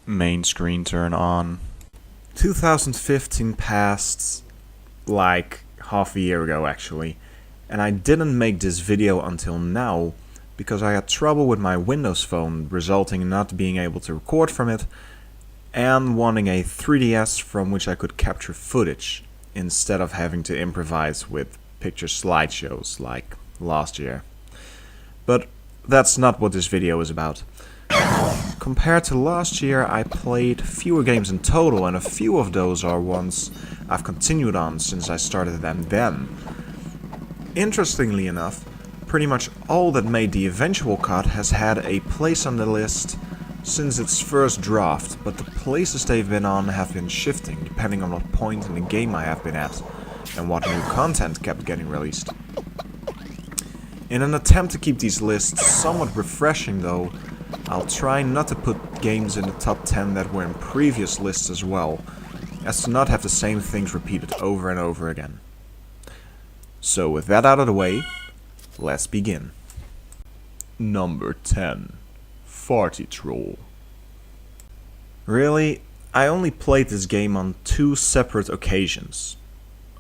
Main screen turn on. 2015 passed like half a year ago actually, and I didn't make this video until now because I had trouble with my Windows phone, resulting in not being able to record from it and wanting a 3DS from which I could capture footage instead of having to improvise with picture slideshows like last year. But that's not what this video is about. Compared to last year, I played fewer games in total, and a few of those are ones I've continued on since I started them then. Interestingly enough, pretty much all that made the eventual cut has had a place on the list since its first draft, but the places they've been on have been shifting depending on what point in the game I have been at and what new content kept getting released. In an attempt to keep these lists somewhat refreshing though, I'll try not to put games in the top 10 that were in previous lists as well, as to not have the same things repeated over and over again. So with that out of the way, let's begin. Number 10. Farty Troll. Really, I only played this game on 2 separate occasions,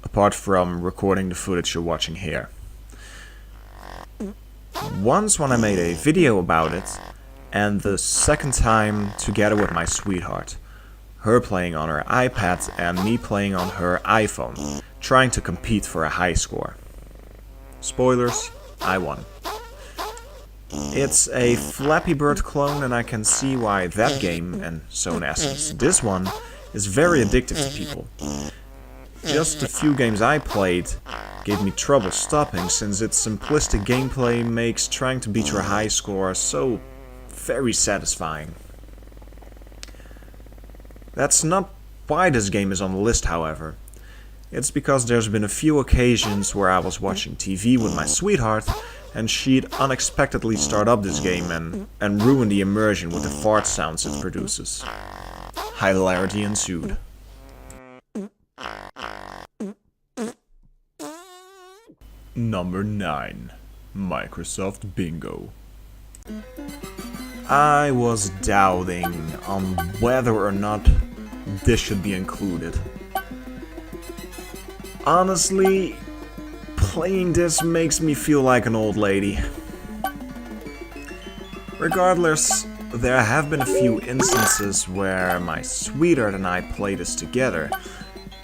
apart from recording the footage you're watching here. Once when I made a video about it, and the second time together with my sweetheart. Her playing on her iPad and me playing on her iPhone, trying to compete for a high score. Spoilers, I won. It's a Flappy Bird clone, and I can see why that game, and so in essence this one, is very addictive to people. Just the few games I played gave me trouble stopping, since its simplistic gameplay makes trying to beat your high score so very satisfying. That's not why this game is on the list, however. It's because there's been a few occasions where I was watching TV with my sweetheart and she'd unexpectedly start up this game and ruin the immersion with the fart sounds it produces. Hilarity ensued. Number 9. Microsoft Bingo. I was doubting on whether or not this should be included. Honestly, playing this makes me feel like an old lady. Regardless, there have been a few instances where my sweetheart and I played this together,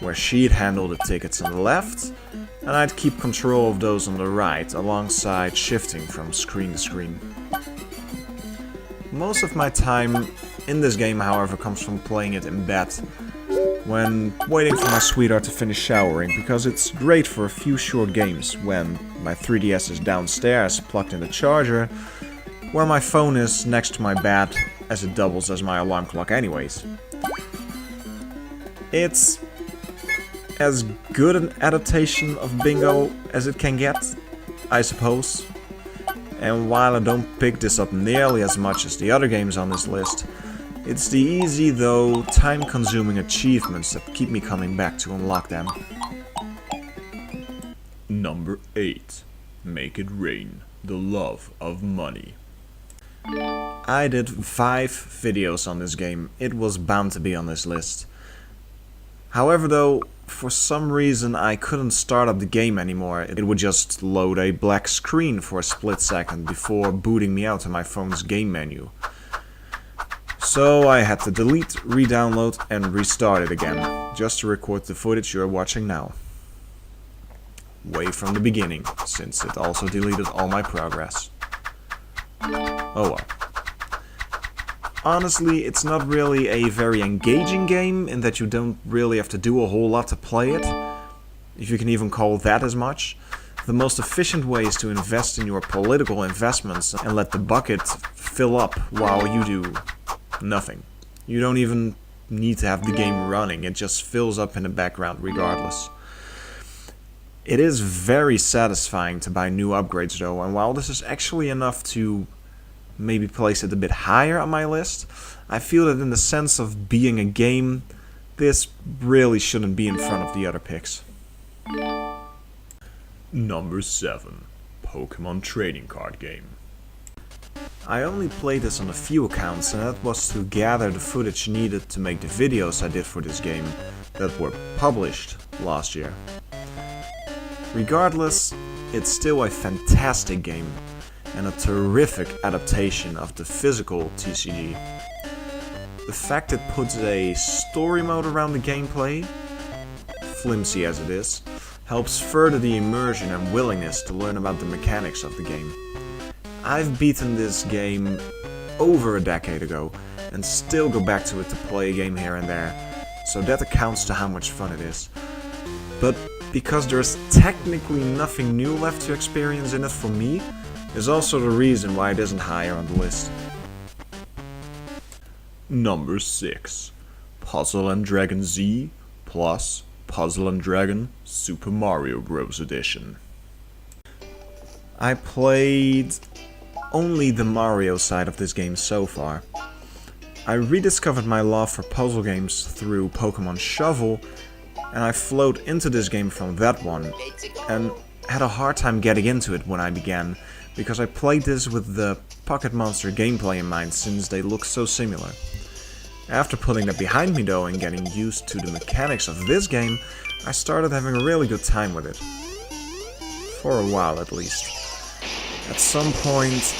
where she'd handle the tickets on the left, and I'd keep control of those on the right, alongside shifting from screen to screen. Most of my time in this game, however, comes from playing it in bed, when waiting for my sweetheart to finish showering, because it's great for a few short games when my 3DS is downstairs plugged in the charger, where my phone is next to my bed as it doubles as my alarm clock anyways. It's as good an adaptation of Bingo as it can get, I suppose. And while I don't pick this up nearly as much as the other games on this list, it's the easy though time-consuming achievements that keep me coming back to unlock them. Number 8. Make It Rain, The Love of Money. I did 5 videos on this game. It was bound to be on this list. However though, for some reason I couldn't start up the game anymore. It would just load a black screen for a split second before booting me out of my phone's game menu. So I had to delete, re-download and restart it again, just to record the footage you're watching now. Way from the beginning, since it also deleted all my progress. Oh well. Honestly, it's not really a very engaging game in that you don't really have to do a whole lot to play it, if you can even call that as much. The most efficient way is to invest in your political investments and let the bucket fill up while you do nothing. You don't even need to have the game running, it just fills up in the background regardless. It is very satisfying to buy new upgrades though, and while this is actually enough to maybe place it a bit higher on my list, I feel that in the sense of being a game, this really shouldn't be in front of the other picks. Number 7. Pokemon Trading Card Game. I only played this on a few accounts, and that was to gather the footage needed to make the videos I did for this game that were published last year. Regardless, it's still a fantastic game and a terrific adaptation of the physical TCG. The fact it puts a story mode around the gameplay, flimsy as it is, helps further the immersion and willingness to learn about the mechanics of the game. I've beaten this game over a decade ago and still go back to it to play a game here and there, so that accounts to how much fun it is. But because there's technically nothing new left to experience in it for me, is also the reason why it isn't higher on the list. Number 6. Puzzle and Dragon Z plus Puzzle and Dragon Super Mario Bros. Edition. I played only the Mario side of this game so far. I rediscovered my love for puzzle games through Pokemon Shovel, and I flowed into this game from that one, and had a hard time getting into it when I began, because I played this with the Pocket Monster gameplay in mind since they look so similar. After putting that behind me though and getting used to the mechanics of this game, I started having a really good time with it. For a while at least. At some point,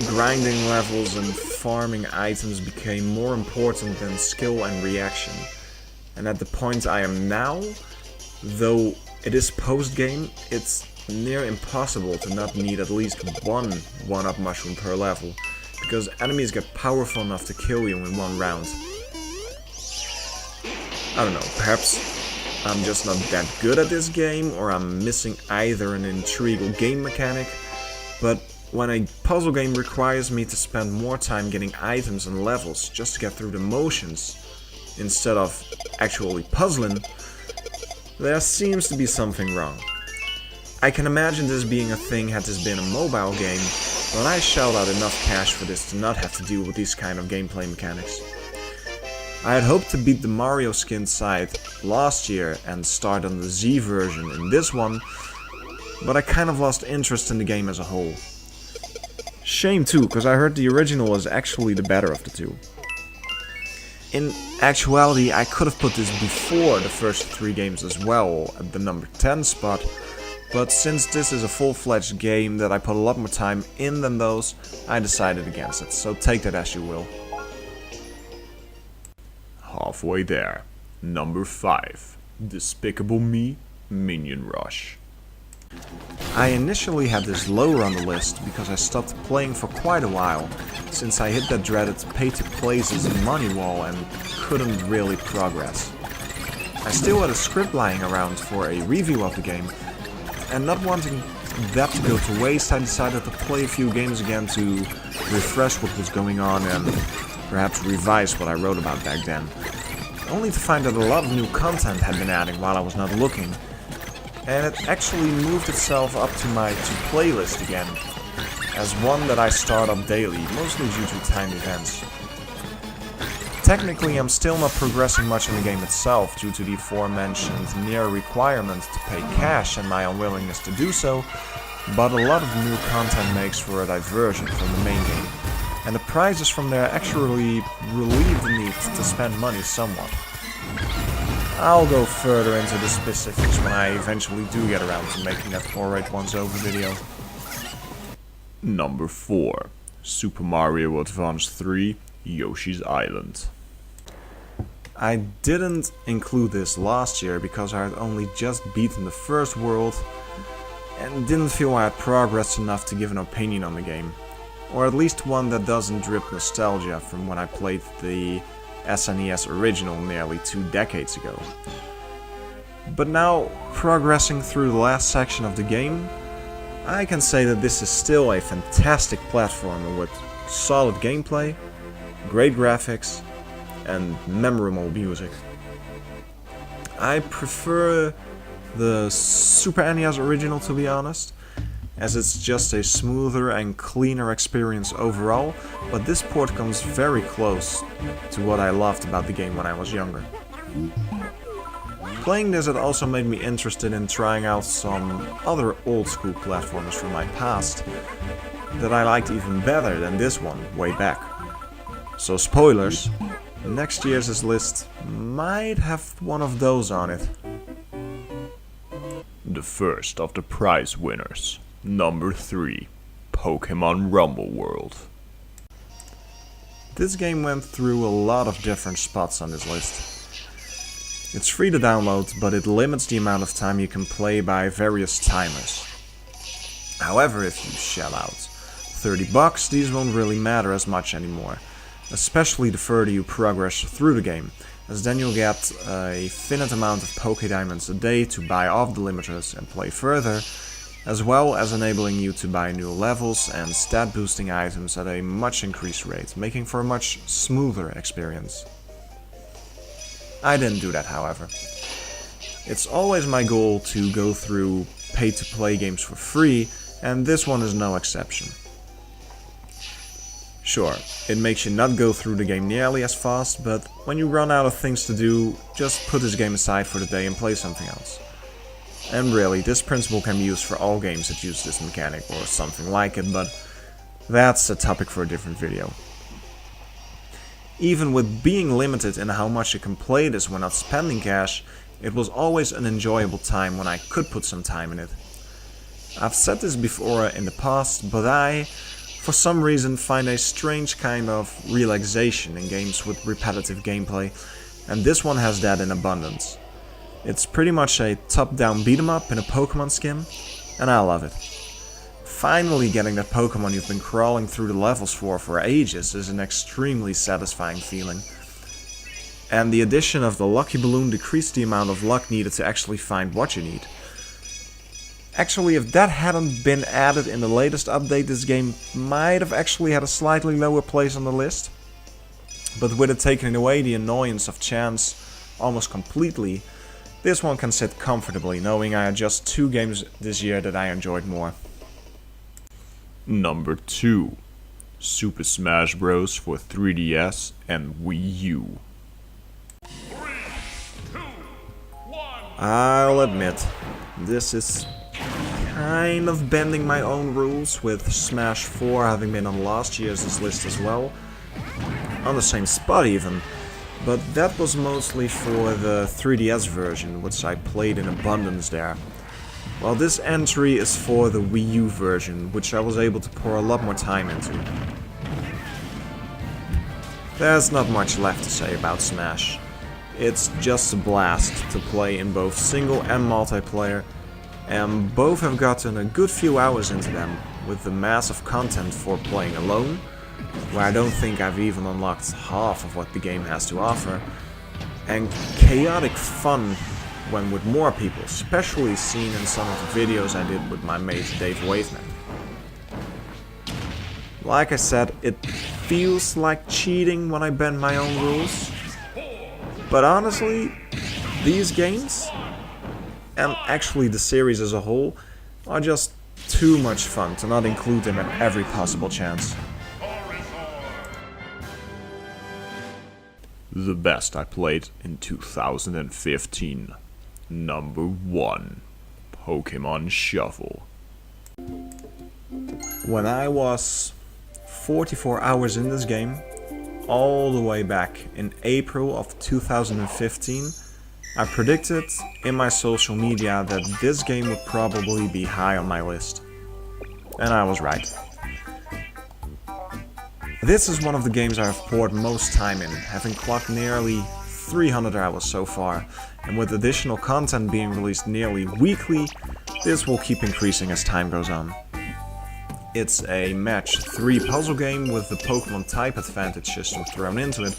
grinding levels and farming items became more important than skill and reaction. And at the point I am now, though it is post-game, it's near impossible to not need at least one 1-up mushroom per level, because enemies get powerful enough to kill you in one round. I don't know, perhaps I'm just not that good at this game, or I'm missing either an intriguing game mechanic, but when a puzzle game requires me to spend more time getting items and levels just to get through the motions, instead of actually puzzling, there seems to be something wrong. I can imagine this being a thing had this been a mobile game, but I shelled out enough cash for this to not have to deal with these kind of gameplay mechanics. I had hoped to beat the Mario skin side last year and start on the Z version in this one, but I kind of lost interest in the game as a whole. Shame too, because I heard the original was actually the better of the two. In actuality, I could have put this before the first 3 games as well, at the number 10 spot, but since this is a full-fledged game that I put a lot more time in than those, I decided against it, so take that as you will. Halfway there. Number 5. Despicable Me, Minion Rush. I initially had this lower on the list because I stopped playing for quite a while, since I hit that dreaded pay-to-places money wall and couldn't really progress. I still had a script lying around for a review of the game, and not wanting that to go to waste, I decided to play a few games again to refresh what was going on and perhaps revise what I wrote about back then. Only to find that a lot of new content had been added while I was not looking, and it actually moved itself up to my to-play list again, as one that I start up daily, mostly due to timed events. Technically, I'm still not progressing much in the game itself due to the aforementioned near requirement to pay cash and my unwillingness to do so, but a lot of new content makes for a diversion from the main game, and the prizes from there actually relieve the need to spend money somewhat. I'll go further into the specifics when I eventually do get around to making that 4-rate once over video. Number 4. Super Mario Advance 3 Yoshi's Island. I didn't include this last year because I had only just beaten the first world and didn't feel I had progressed enough to give an opinion on the game. Or at least one that doesn't drip nostalgia from when I played the SNES original nearly 2 decades ago. But now, progressing through the last section of the game, I can say that this is still a fantastic platformer with solid gameplay, great graphics, and memorable music. I prefer the Super NES original, to be honest, as it's just a smoother and cleaner experience overall, but this port comes very close to what I loved about the game when I was younger. Playing this, it also made me interested in trying out some other old school platformers from my past, that I liked even better than this one way back. So spoilers, next year's list might have one of those on it. The first of the prize winners, number 3, Pokemon Rumble World. This game went through a lot of different spots on this list. It's free to download, but it limits the amount of time you can play by various timers. However, if you shell out $30, these won't really matter as much anymore, especially the further you progress through the game, as then you'll get a finite amount of Pokédiamonds a day to buy off the limiters and play further, as well as enabling you to buy new levels and stat boosting items at a much increased rate, making for a much smoother experience. I didn't do that, however. It's always my goal to go through pay-to-play games for free, and this one is no exception. Sure, it makes you not go through the game nearly as fast, but when you run out of things to do, just put this game aside for the day and play something else. And really, this principle can be used for all games that use this mechanic or something like it, but that's a topic for a different video. Even with being limited in how much you can play this when not spending cash, it was always an enjoyable time when I could put some time in it. I've said this before in the past, but I, for some reason, find a strange kind of relaxation in games with repetitive gameplay, and this one has that in abundance. It's pretty much a top-down beat-em-up in a Pokemon skin, and I love it. Finally getting that Pokemon you've been crawling through the levels for ages is an extremely satisfying feeling. And the addition of the Lucky Balloon decreased the amount of luck needed to actually find what you need. Actually, if that hadn't been added in the latest update, this game might have actually had a slightly lower place on the list. But with it taking away the annoyance of chance almost completely, this one can sit comfortably, knowing I had just 2 games this year that I enjoyed more. Number 2, Super Smash Bros. For 3DS and Wii U. 3, 2, 1. I'll admit, this is kind of bending my own rules, with Smash 4 having been on last year's list as well. On the same spot even, but that was mostly for the 3DS version, which I played in abundance there. While this entry is for the Wii U version, which I was able to pour a lot more time into. There's not much left to say about Smash. It's just a blast to play in both single and multiplayer, and both have gotten a good few hours into them, with the massive content for playing alone, where I don't think I've even unlocked half of what the game has to offer, and chaotic fun when with more people, especially seen in some of the videos I did with my mate Dave Waveman. Like I said, it feels like cheating when I bend my own rules, but honestly, these games, and actually the series as a whole, are just too much fun to not include them at every possible chance. The best I played in 2015. Number 1, Pokemon Shuffle. When I was 44 hours in this game, all the way back in April of 2015, I predicted in my social media that this game would probably be high on my list. And I was right. This is one of the games I have poured most time in, having clocked nearly 300 hours so far, and with additional content being released nearly weekly, this will keep increasing as time goes on. It's a match 3 puzzle game with the Pokemon type advantage system thrown into it,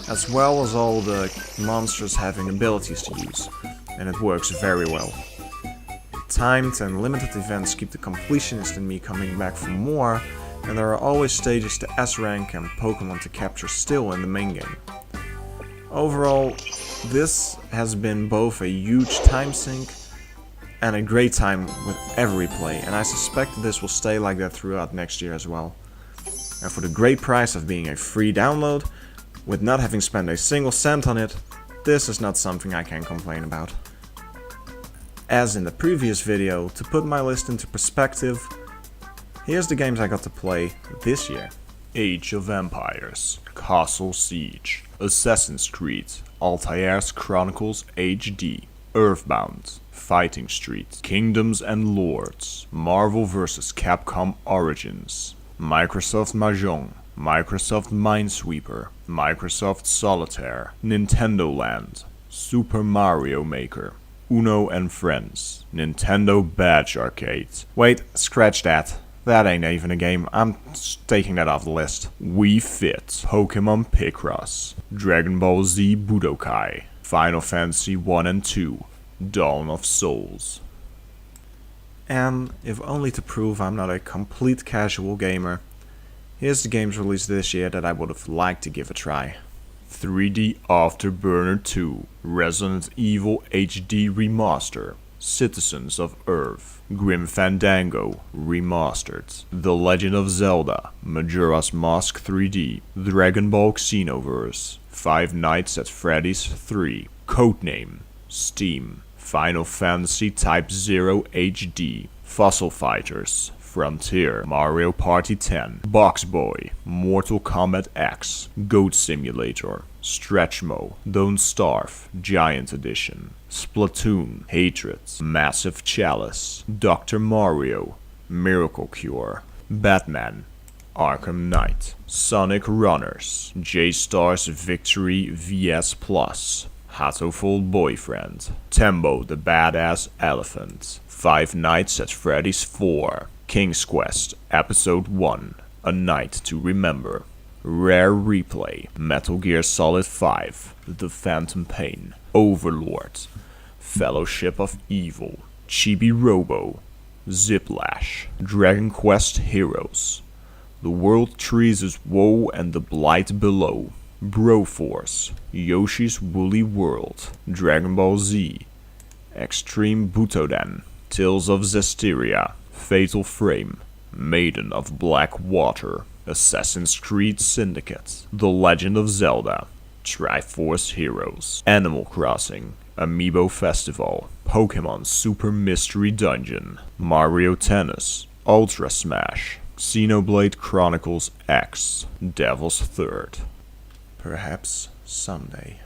as well as all the monsters having abilities to use, and it works very well. Timed and limited events keep the completionist in me coming back for more, and there are always stages to S-rank and Pokemon to capture still in the main game. Overall, this has been both a huge time sink and a great time with every play, and I suspect this will stay like that throughout next year as well. And for the great price of being a free download, with not having spent a single cent on it, this is not something I can complain about. As in the previous video, to put my list into perspective, Here's the games I got to play this year. Age of Empires, Castle Siege, Assassin's Creed, Altair's Chronicles HD, Earthbound, Fighting Street, Kingdoms and Lords, Marvel vs. Capcom Origins, Microsoft Mahjong, Microsoft Minesweeper, Microsoft Solitaire, Nintendo Land, Super Mario Maker, Uno and Friends, Nintendo Badge Arcade. Wait, scratch that. That ain't even a game. I'm taking that off the list. Wii Fit, Pokemon Picross, Dragon Ball Z Budokai, Final Fantasy 1 and 2, Dawn of Souls. And if only to prove I'm not a complete casual gamer, here's the games released this year that I would have liked to give a try. 3D Afterburner 2, Resident Evil HD Remaster, Citizens of Earth, Grim Fandango Remastered, The Legend of Zelda, Majora's Mask 3D, Dragon Ball Xenoverse, Five Nights at Freddy's 3, Codename, Steam, Final Fantasy Type 0 HD, Fossil Fighters, Frontier, Mario Party 10, Box Boy, Mortal Kombat X, Goat Simulator, Stretchmo, Don't Starve, Giant Edition, Splatoon, Hatred, Massive Chalice, Dr. Mario, Miracle Cure, Batman, Arkham Knight, Sonic Runners, J-Star's Victory VS Plus, Hatoful Boyfriend, Tembo the Badass Elephant, Five Nights at Freddy's 4, King's Quest Episode 1, A Night to Remember, Rare Replay, Metal Gear Solid 5, The Phantom Pain, Overlord, Fellowship of Evil, Chibi Robo, Ziplash, Dragon Quest Heroes, The World Trees' Woe and the Blight Below, Broforce, Yoshi's Woolly World, Dragon Ball Z, Extreme Butoden, Tales of Zestiria, Fatal Frame, Maiden of Black Water, Assassin's Creed Syndicate, The Legend of Zelda, Triforce Heroes, Animal Crossing, Amiibo Festival, Pokemon Super Mystery Dungeon, Mario Tennis, Ultra Smash, Xenoblade Chronicles X, Devil's Third. Perhaps someday.